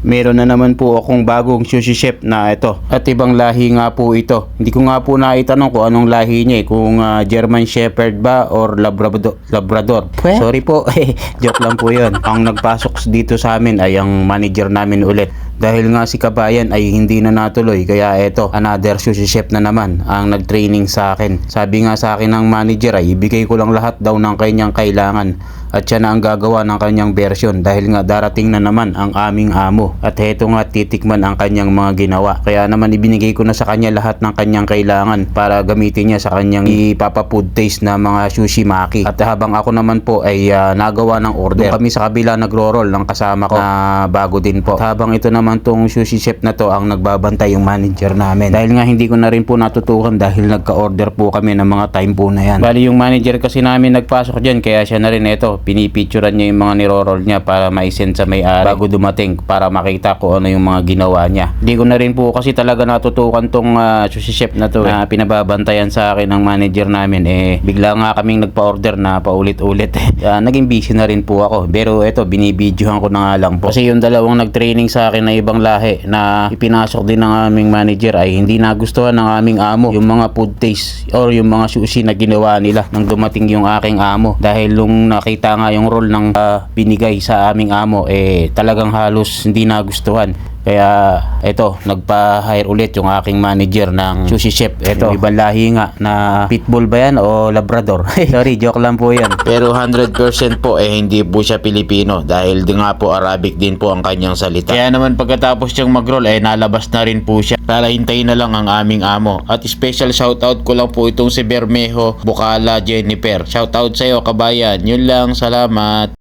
Meron na naman po akong bagong sushi chef na ito. At ibang lahi nga po ito. Hindi ko nga po naitanong kung anong lahi niya kung German Shepherd ba or Labrador. Sorry po, joke lang po yun. Ang nagpasok dito sa amin ay ang manager namin ulit. Dahil nga si Kabayan ay hindi na natuloy, kaya eto, another sushi chef na naman ang nag-training sa akin. Sabi nga sa akin ng manager ay ibigay ko lang lahat daw ng kanyang kailangan at siya na ang gagawa ng kanyang version dahil nga darating na naman ang aming amo. At heto nga titikman ang kanyang mga ginawa. Kaya naman ibinigay ko na sa kanya lahat ng kanyang kailangan para gamitin niya sa kanyang ipapafood taste na mga sushi maki. At habang ako naman po ay nagawa ng order, kami sa kabila nagro-roll ng kasama ko na bago din po. At habang ito naman tong sushi chef na to ang nagbabantay yung manager namin. Dahil nga hindi ko na rin po natutukan dahil nagka-order po kami ng mga time po na yan. Bali yung manager kasi namin nagpasok dyan kaya siya na rin ito. Pinipicturan niya yung mga niro-roll niya para ma-send sa may-ari bago dumating para makita ko ano yung mga ginawa niya. Hindi ko na rin po kasi talaga natutukan tong sushi chef na to na pinababantayan sa akin ng manager namin. Bigla nga kaming nagpa-order na paulit-ulit. Naging busy na rin po ako. Pero ito binibidyohan ko na nga lang po. Kasi yung dalawang nag-training sa akin na ibang lahi na ipinasok din ng aming manager ay hindi nagustuhan ng aming amo yung mga food taste or yung mga sushi na ginawa nila nang dumating yung aking amo. Dahil nung nakita nga yung role ng binigay sa aming amo talagang halos hindi nagustuhan. Kaya ito, nagpa-hire ulit yung aking manager ng sushi chef. Ito, yung ibang lahi nga na pitbull ba yan o Labrador? Sorry, joke lang po yan. Pero 100% po hindi po siya Pilipino dahil di nga po Arabic din po ang kanyang salita. Kaya naman pagkatapos siyang mag-roll nalabas na rin po siya. Lalahintayin na lang ang aming amo. At special shoutout ko lang po itong si Bermejo Bukala Jennifer. Shoutout sa'yo Kabayan. Yun lang, salamat.